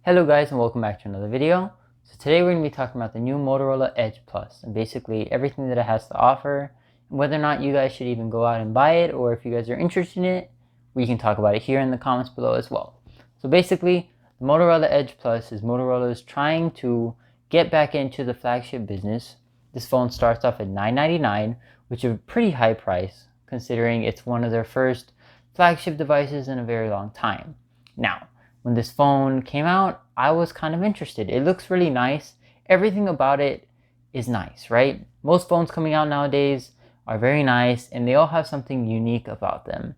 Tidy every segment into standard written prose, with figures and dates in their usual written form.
Hello guys, and welcome back to another video. So today we're going to be talking about the new Motorola Edge Plus and basically everything that it has to offer, and whether or not you guys should even go out and buy it, or if you guys are interested in it, we can talk about it here in the comments below as well. So basically, the Motorola Edge Plus is Motorola's trying to get back into the flagship business. This phone starts off at $999, which is a pretty high price considering it's one of their first flagship devices in a very long time. Now, when this phone came out, I was kind of interested. It looks really nice. Everything about it is nice, right? Most phones coming out nowadays are very nice and they all have something unique about them.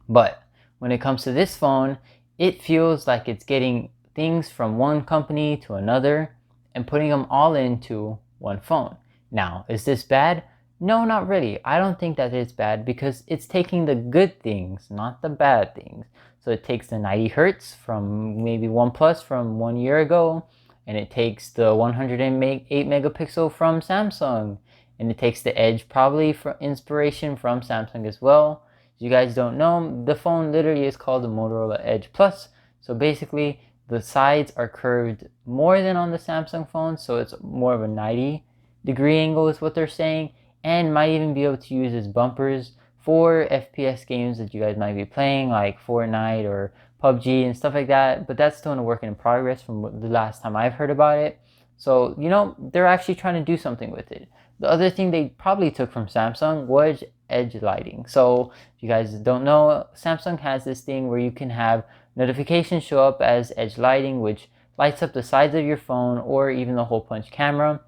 But when it comes to this phone, it feels like it's getting things from one company to another and putting them all into one phone. Now, is this bad? No, not really. I don't think that it's bad because it's taking the good things, not the bad things. So it takes the 90 hertz from maybe OnePlus from 1 year ago, and it takes the 108 megapixel from Samsung, and it takes the Edge probably for inspiration from Samsung as well. If you guys don't know, the phone literally is called the Motorola Edge Plus. So basically, the sides are curved more than on the Samsung phone, so it's more of a 90-degree angle is what they're saying, and might even be able to use as bumpers for FPS games that you guys might be playing, like Fortnite or PUBG and stuff like that. But that's still in a work in progress from the last time I've heard about it. So, they're actually trying to do something with it. The other thing they probably took from Samsung was edge lighting. So, if you guys don't know, Samsung has this thing where you can have notifications show up as edge lighting, which lights up the sides of your phone or even the hole punch camera.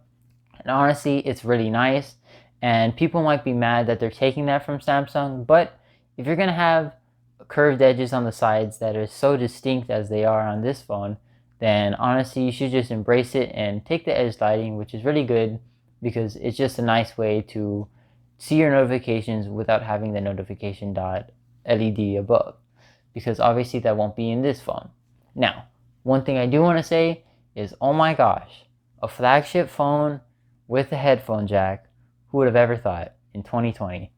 And honestly, it's really nice. And people might be mad that they're taking that from Samsung, but if you're going to have curved edges on the sides that are so distinct as they are on this phone, then honestly, you should just embrace it and take the edge lighting, which is really good because it's just a nice way to see your notifications without having the notification dot LED above, because obviously that won't be in this phone. Now, one thing I do want to say is, oh my gosh, a flagship phone with a headphone jack. Who would have ever thought in 2020?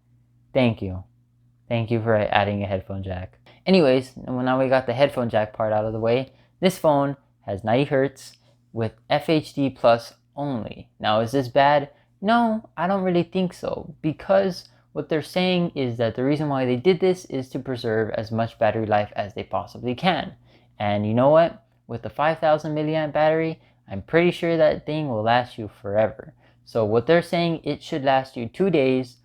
Thank you. Thank you for adding a headphone jack. Anyways, now we got the headphone jack part out of the way. This phone has 90 hertz with FHD plus only. Now, is this bad? No, I don't really think so, because what they're saying is that the reason why they did this is to preserve as much battery life as they possibly can. And you know what? With the 5,000 milliamp battery, I'm pretty sure that thing will last you forever. So what they're saying, it should last you 2 days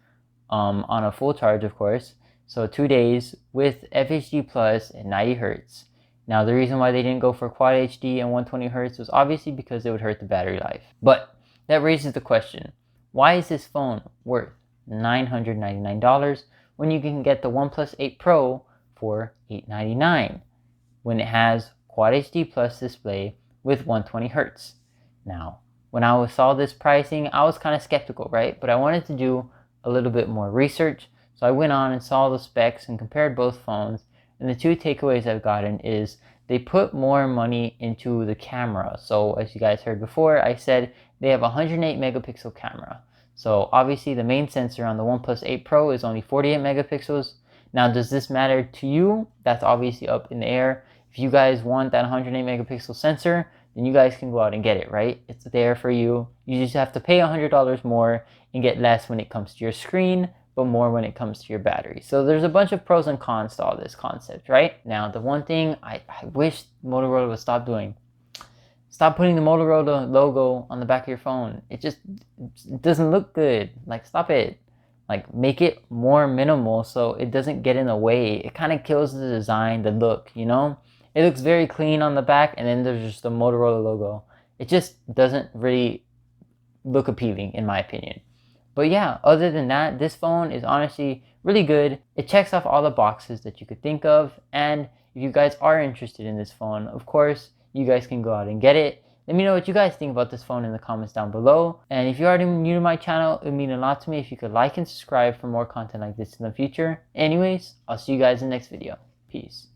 on a full charge, of course. So 2 days with FHD plus and 90 hertz. Now, the reason why they didn't go for Quad HD and 120 hertz was obviously because it would hurt the battery life. But that raises the question, why is this phone worth $999 when you can get the OnePlus 8 Pro for $899 when it has Quad HD plus display with 120 hertz? Now, when I saw this pricing, I was kind of skeptical, right? But I wanted to do a little bit more research. So I went on and saw the specs and compared both phones. And the two takeaways I've gotten is they put more money into the camera. So as you guys heard before, I said they have a 108 megapixel camera. So obviously the main sensor on the OnePlus 8 Pro is only 48 megapixels. Now, does this matter to you? That's obviously up in the air. If you guys want that 108 megapixel sensor, then you guys can go out and get it, right? It's there for you. You just have to pay $100 more and get less when it comes to your screen, but more when it comes to your battery. So there's a bunch of pros and cons to all this concept, right? Now, the one thing I wish Motorola would stop doing, stop putting the Motorola logo on the back of your phone. It doesn't look good. Like, stop it. Like, make it more minimal so it doesn't get in the way. It kind of kills the design, the look, It looks very clean on the back, and then there's just the Motorola logo. It just doesn't really look appealing, in my opinion. But yeah, other than that, this phone is honestly really good. It checks off all the boxes that you could think of. And if you guys are interested in this phone, of course, you guys can go out and get it. Let me know what you guys think about this phone in the comments down below. And if you're already new to my channel, it would mean a lot to me if you could like and subscribe for more content like this in the future. Anyways, I'll see you guys in the next video. Peace.